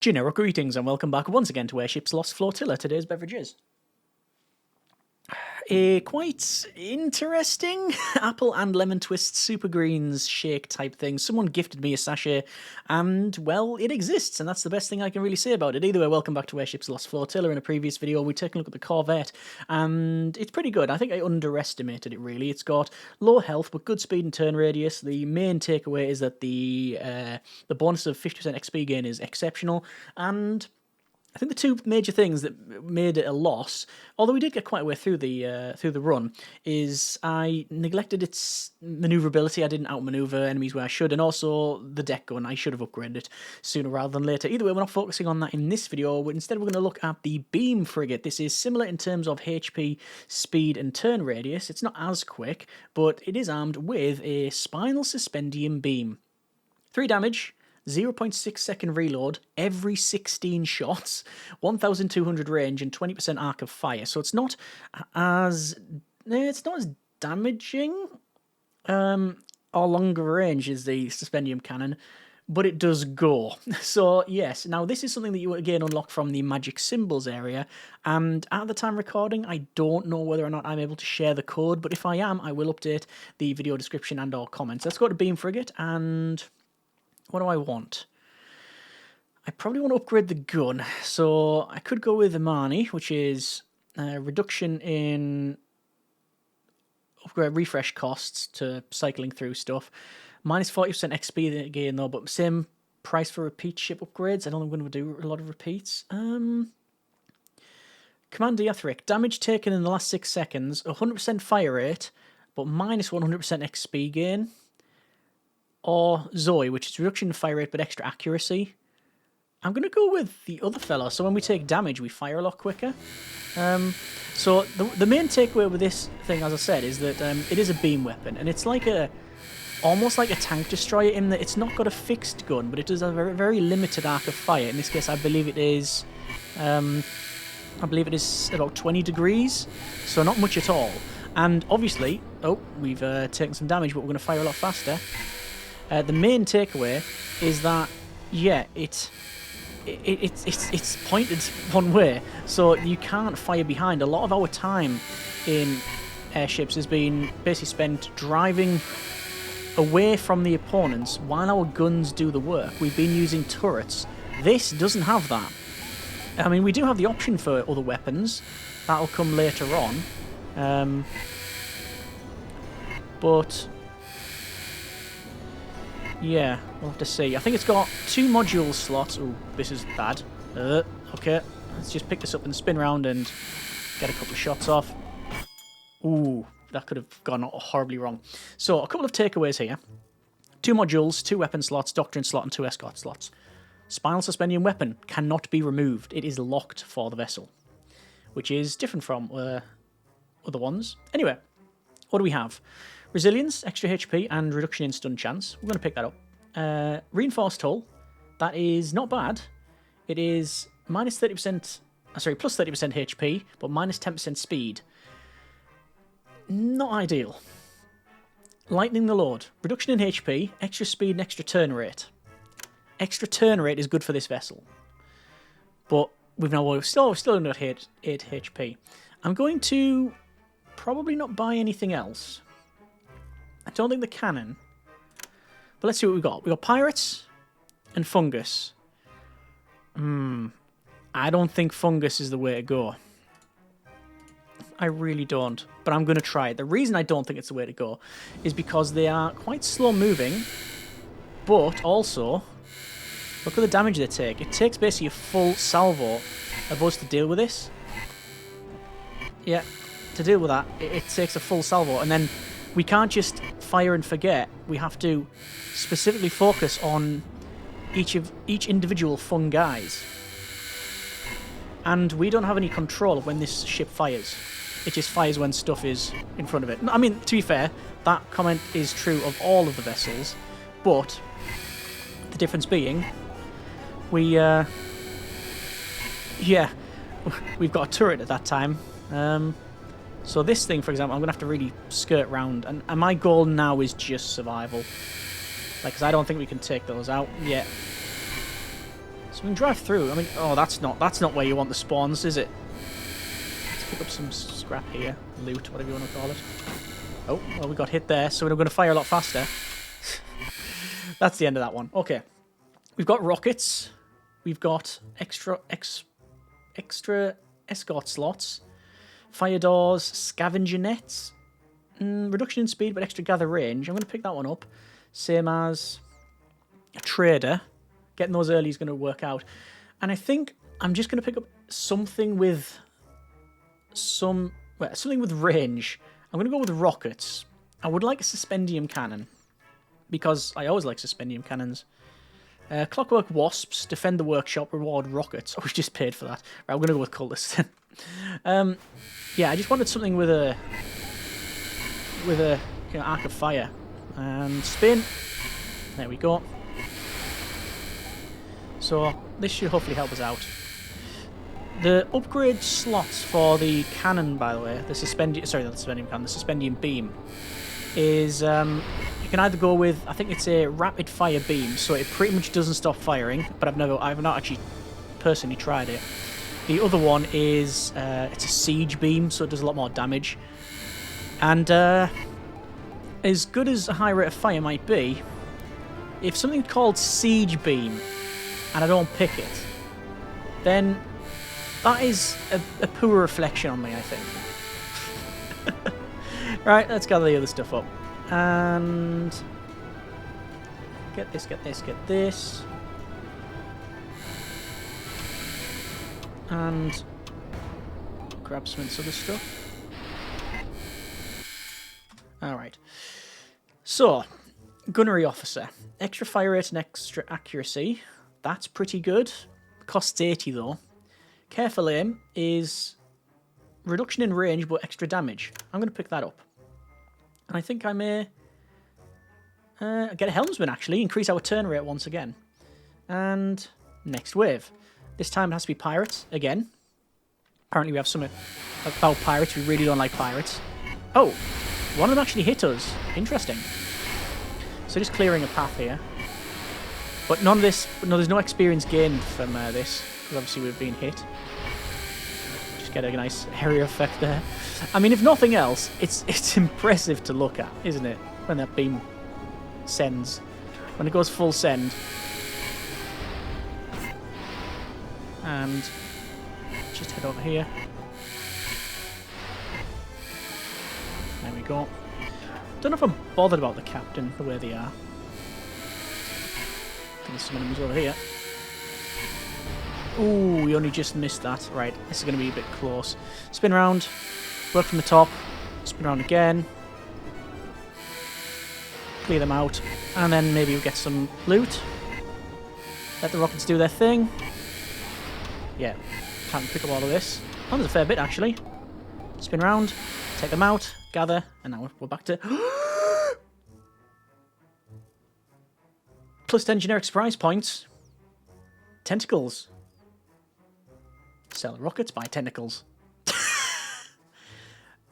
Generic greetings and welcome back once again to Airships Lost Flotilla. Today's beverage is a quite interesting apple and lemon twist super greens shake type thing. Someone gifted me a sachet and, well, it exists, and that's the best thing I can really say about it. Either way, welcome back to Airships Lost Flotilla. In a previous video, we take a look at the Corvette, and it's pretty good. I think I underestimated it, really. It's got low health, but good speed and turn radius. The main takeaway is that the bonus of 50% XP gain is exceptional, and I think the two major things that made it a loss, although we did get quite a way through the run, is I neglected its maneuverability. I didn't outmaneuver enemies where I should, and also the deck gun. I should have upgraded it sooner rather than later. Either way, we're not focusing on that in this video. Instead, we're going to look at the beam frigate. This is similar in terms of HP, speed, and turn radius. It's not as quick, but it is armed with a Spinal Suspendium beam. 3 damage. 0.6 second reload every 16 shots, 1,200 range, and 20% arc of fire. So it's not as damaging or longer range as the Suspendium cannon, but it does go. So yes, now this is something that you again unlock from the magic symbols area, and at the time recording I don't know whether or not I'm able to share the code, but if I am, I will update the video description and or comments. Let's go to beam frigate, and what do I want? I probably want to upgrade the gun. So I could go with Imani, which is reduction in upgrade refresh costs to cycling through stuff. Minus 40% XP again though, but same price for repeat ship upgrades. I don't think I'm going to do a lot of repeats. Command Diathric. Damage taken in the last 6 seconds. 100% fire rate, but minus 100% XP gain. Or Zoe, which is reduction in fire rate but extra accuracy. I'm going to go with the other fella, so when we take damage we fire a lot quicker. So the main takeaway with this thing, as I said, is that it is a beam weapon, and it's like almost like a tank destroyer in that it's not got a fixed gun, but it does have a very, very limited arc of fire. In this case, I believe it is about 20 degrees, so not much at all. And obviously, we've taken some damage, but we're going to fire a lot faster. The main takeaway is that, yeah, it's pointed one way, so you can't fire behind. A lot of our time in airships has been basically spent driving away from the opponents while our guns do the work. We've been using turrets. This doesn't have that. I mean, we do have the option for other weapons. That'll come later on. But yeah, we'll have to see. I think it's got 2 module slots. Oh, this is bad. Okay, let's just pick this up and spin around and get a couple of shots off. Ooh, that could have gone horribly wrong. So, a couple of takeaways here. 2 modules, 2 weapon slots, doctrine slot, and 2 escort slots. Spinal Suspendium weapon cannot be removed. It is locked for the vessel, which is different from other ones. Anyway, what do we have? Resilience, extra HP, and reduction in stun chance. We're going to pick that up. Reinforced hull. That is not bad. It is minus 30%, plus 30% HP, but minus 10% speed. Not ideal. Lightening the load. Reduction in HP, extra speed, and extra turn rate. Extra turn rate is good for this vessel. But we've still only got 8 HP. I'm going to probably not buy anything else. I don't think the cannon. But let's see what we've got. We've got pirates and fungus. I don't think fungus is the way to go. I really don't. But I'm going to try it. The reason I don't think it's the way to go is because they are quite slow moving. But also, look at the damage they take. It takes basically a full salvo of us to deal with this. Yeah, to deal with that, it takes a full salvo. And then we can't just fire and forget. We have to specifically focus on each individual fun guys. And we don't have any control of when this ship fires. It just fires when stuff is in front of it. I mean, to be fair, that comment is true of all of the vessels, but the difference being, we've got a turret at that time. So this thing, for example, I'm going to have to really skirt round, and my goal now is just survival. Like, because I don't think we can take those out yet. So we can drive through. I mean, oh, that's not where you want the spawns, is it? Let's pick up some scrap here. Loot, whatever you want to call it. Oh, well, we got hit there, so we're going to fire a lot faster. That's the end of that one. Okay. We've got rockets. We've got extra escort slots. Fire doors. Scavenger nets. Reduction in speed, but extra gather range. I'm going to pick that one up. Same as a trader. Getting those early is going to work out. And I think I'm just going to pick up something with something with range. I'm going to go with rockets. I would like a Suspendium cannon, because I always like Suspendium cannons. Clockwork wasps, defend the workshop, reward rockets. Oh, we just paid for that. Right, I'm going to go with Cultist then. Yeah, I just wanted something with a arc of fire. And spin. There we go. So this should hopefully help us out. The upgrade slots for the cannon, by the way, the Suspendium beam, is you can either go with, I think it's a rapid fire beam, so it pretty much doesn't stop firing, but I've not actually personally tried it. The other one is it's a siege beam, so it does a lot more damage. And as good as a high rate of fire might be, if something called siege beam and I don't pick it, then that is a poor reflection on me, I think. Right, let's gather the other stuff up. And get this, get this, get this. And grab some of this other stuff. Alright. So, gunnery officer. Extra fire rate and extra accuracy. That's pretty good. Costs 80 though. Careful aim is reduction in range but extra damage. I'm going to pick that up. And I think I may get a helmsman actually. Increase our turn rate once again. And next wave. This time it has to be pirates again. Apparently we have something about pirates. We really don't like pirates. Oh, one of them actually hit us. Interesting. So just clearing a path here. But none of this, no, there's no experience gained from this, because obviously we've been hit. Just get a nice area effect there. I mean, if nothing else, it's impressive to look at, isn't it? When that beam sends, when it goes full send. And just head over here. There we go. Don't know if I'm bothered about the captain, the way they are. There's some enemies over here. Ooh, we only just missed that. Right, this is going to be a bit close. Spin around, work from the top, spin around again. Clear them out, and then maybe we'll get some loot. Let the rockets do their thing. Yeah, can't pick up all of this. Oh, there's a fair bit actually. Spin around, take them out, gather, and now we're back to... Plus 10 generic surprise points. Tentacles. Sell rockets, buy tentacles.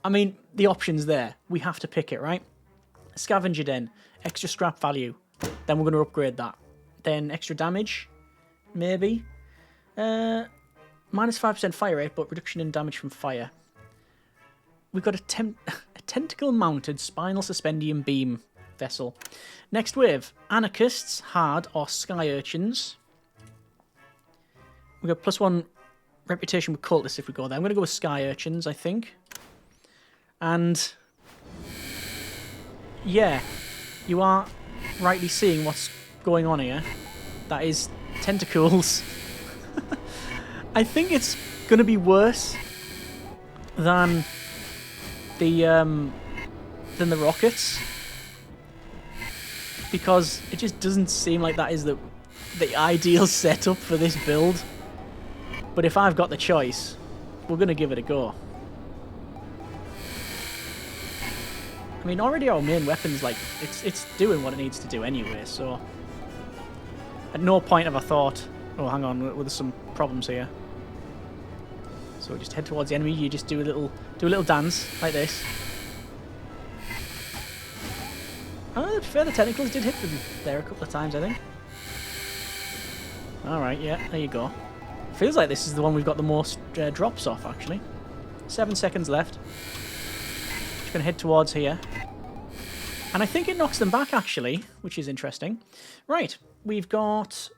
I mean, the option's there. We have to pick it, right? Scavenger den. Extra scrap value. Then we're going to upgrade that. Then extra damage. Maybe. Minus 5% fire rate, but reduction in damage from fire. We've got a tentacle-mounted spinal suspendium beam vessel. Next wave, anarchists, hard, or sky urchins. We've got +1 reputation with cultists if we go there. I'm going to go with sky urchins, I think. And yeah, you are rightly seeing what's going on here. That is tentacles. I think it's going to be worse than the rockets, because it just doesn't seem like that is the ideal setup for this build. But if I've got the choice, we're going to give it a go. I mean, already our main weapon's like, it's doing what it needs to do anyway, so at no point have I thought, oh, hang on, there's some problems here. So just head towards the enemy, you just do a little dance like this. Oh, to be fair, the tentacles did hit them there a couple of times, I think. Alright, yeah, there you go. Feels like this is the one we've got the most drops off, actually. 7 seconds left. Just going to head towards here. And I think it knocks them back, actually, which is interesting. Right, we've got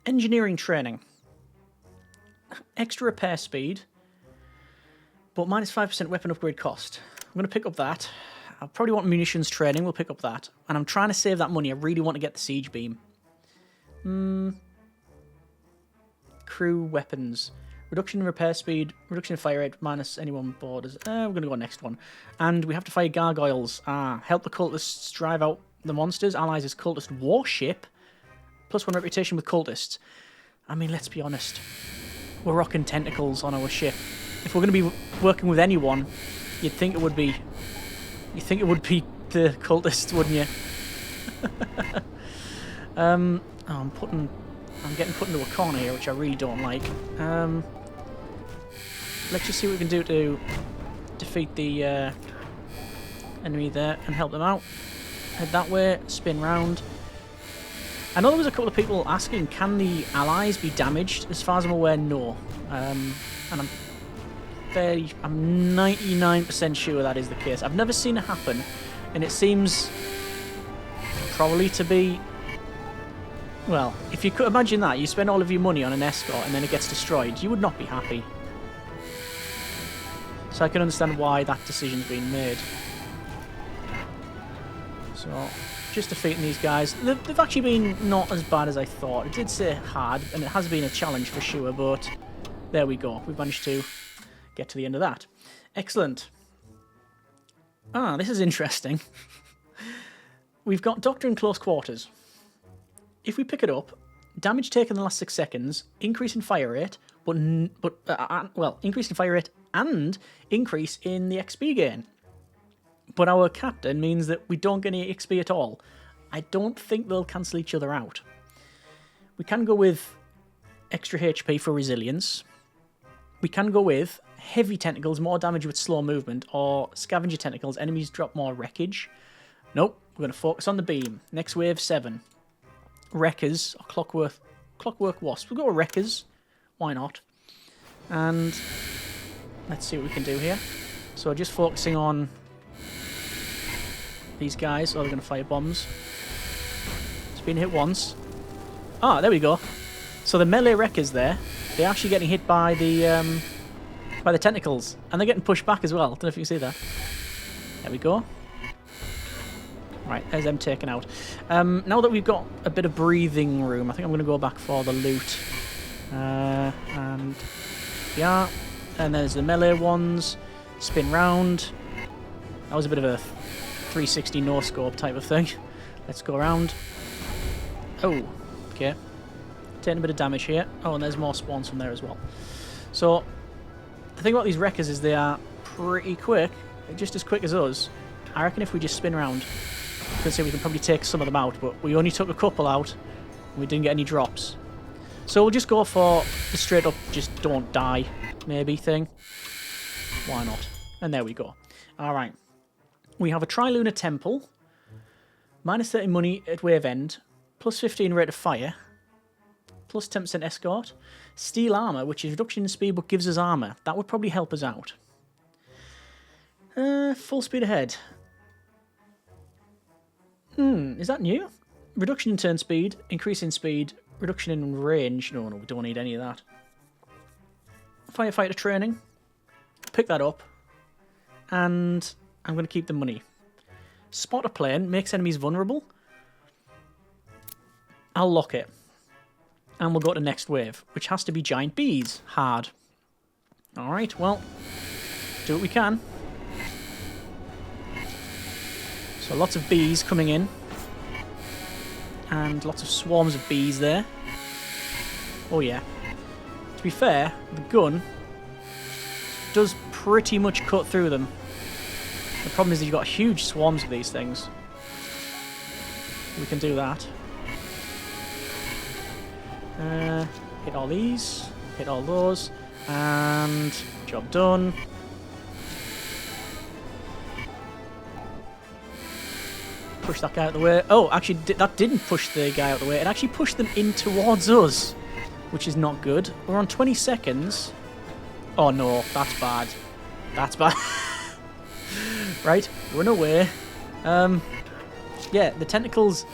engineering training. Extra repair speed, but minus 5% weapon upgrade cost. I'm going to pick up that. I probably want munitions training. We'll pick up that. And I'm trying to save that money. I really want to get the siege beam. Crew weapons. Reduction in repair speed. Reduction in fire rate. Minus anyone borders. We're going to go next one. And we have to fire gargoyles. Help the cultists drive out the monsters. Allies as cultist warship. +1 reputation with cultists. I mean, let's be honest. We're rocking tentacles on our ship. If we're going to be working with anyone, you'd think it would be... You'd think it would be the cultists, wouldn't you? I'm getting put into a corner here, which I really don't like. Let's just see what we can do to defeat the enemy there and help them out. Head that way, spin round. I know there was a couple of people asking, can the allies be damaged? As far as I'm aware, no. And I'm 99% sure that is the case. I've never seen it happen, and it seems probably to be... Well, if you could imagine that, you spend all of your money on an escort and then it gets destroyed, you would not be happy. So I can understand why that decision's been made. So, just defeating these guys. They've actually been not as bad as I thought. It did say hard, and it has been a challenge for sure, but there we go. We've managed to get to the end of that. Excellent. This is interesting. We've got Doctor in Close Quarters. If we pick it up, damage taken in the last 6 seconds, increase in fire rate, increase in fire rate and increase in the XP gain. But our captain means that we don't get any XP at all. I don't think they'll cancel each other out. We can go with extra HP for resilience. We can go with heavy tentacles, more damage with slow movement, or scavenger tentacles, enemies drop more wreckage. Nope, we're going to focus on the beam. Next wave 7. Wreckers, or clockwork wasps. We'll go with wreckers. Why not? And let's see what we can do here. So just focusing on these guys. Oh, they're going to fire bombs. It's been hit once. There we go. So the melee wreckers there, they're actually getting hit by the tentacles. And they're getting pushed back as well. Don't know if you can see that. There we go. Right, there's them taken out. Now that we've got a bit of breathing room, I think I'm going to go back for the loot. And yeah, and there's the melee ones. Spin round. That was a bit of a 360 no-scope type of thing. Let's go around. Oh, okay. Taking a bit of damage here. Oh, and there's more spawns from there as well. So, the thing about these wreckers is they are pretty quick. Just as quick as us. I reckon if we just spin around, you can see we can probably take some of them out, but we only took a couple out, and we didn't get any drops. So we'll just go for the straight up, just don't die, maybe thing. Why not? And there we go. Alright. We have a Trilunar Temple, minus 30 money at wave end, plus 15 rate of fire, plus 10% escort, steel armor, which is reduction in speed but gives us armor. That would probably help us out. Full speed ahead. Is that new? Reduction in turn speed, increase in speed, reduction in range. No, we don't need any of that. Firefighter training. Pick that up. And I'm going to keep the money. Spot a plane, makes enemies vulnerable. I'll lock it. And we'll go to next wave, which has to be giant bees. Hard. Alright, well, do what we can. So lots of bees coming in. And lots of swarms of bees there. Oh yeah. To be fair, the gun does pretty much cut through them. The problem is that you've got huge swarms of these things. We can do that. Hit all these. Hit all those. And job done. push that guy out of the way. Oh, actually, that didn't push the guy out of the way. It actually pushed them in towards us, which is not good. We're on 20 seconds. Oh, no. That's bad. That's bad. Right. Run away. Yeah, the tentacles...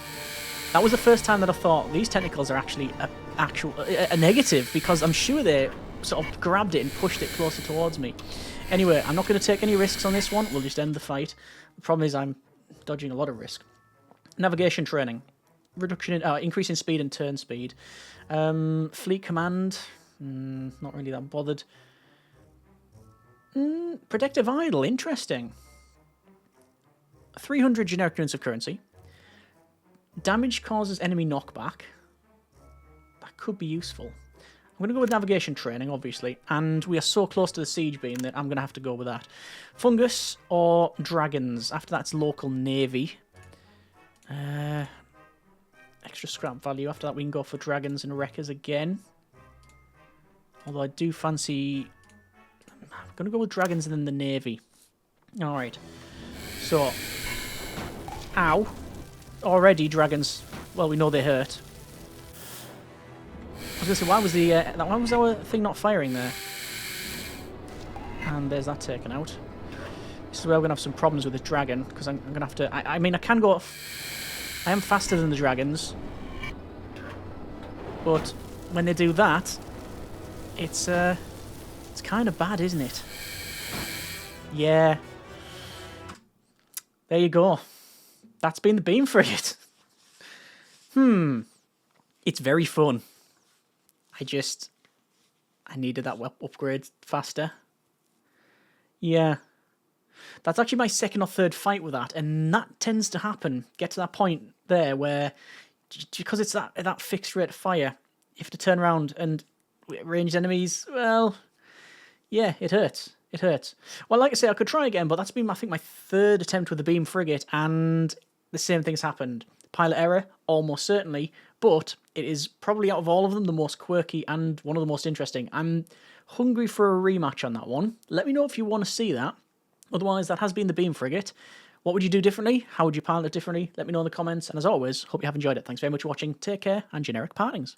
That was the first time that I thought these tentacles are actually a negative, because I'm sure they sort of grabbed it and pushed it closer towards me. Anyway, I'm not going to take any risks on this one. We'll just end the fight. The problem is I'm dodging a lot of risk. Navigation training. Reduction in... increase in speed and turn speed. Fleet command. Not really that bothered. Protective idle. Interesting. 300 generic units of currency. Damage causes enemy knockback. That could be useful. I'm going to go with navigation training, obviously. And we are so close to the siege beam that I'm going to have to go with that. Fungus or dragons. After that, it's local navy. Extra scrap value. After that, we can go for dragons and wreckers again. Although I do fancy... I'm going to go with dragons and then the navy. Alright. So... Ow. Already, dragons. Well, we know they hurt. I was going to say, why was our thing not firing there? And there's that taken out. This is where we're going to have some problems with this dragon, because I'm going to have to... I mean, I can go... I am faster than the dragons. But when they do that, it's kind of bad, isn't it? Yeah. There you go. That's been the beam frigate. It's very fun. I needed that upgrade faster. Yeah. That's actually my second or third fight with that, and that tends to happen. Get to that point there where, because it's that fixed rate of fire, you have to turn around and ranged enemies, well, yeah, it hurts. It hurts. Well, like I say, I could try again, but that's been, I think, my third attempt with the beam frigate, and the same thing's happened. Pilot error, almost certainly, but it is probably out of all of them the most quirky and one of the most interesting. I'm hungry for a rematch on that one. Let me know if you want to see that. Otherwise, that has been the beam frigate. What would you do differently? How would you pilot it differently? Let me know in the comments, and as always, hope you have enjoyed it. Thanks very much for watching. Take care, and generic partings.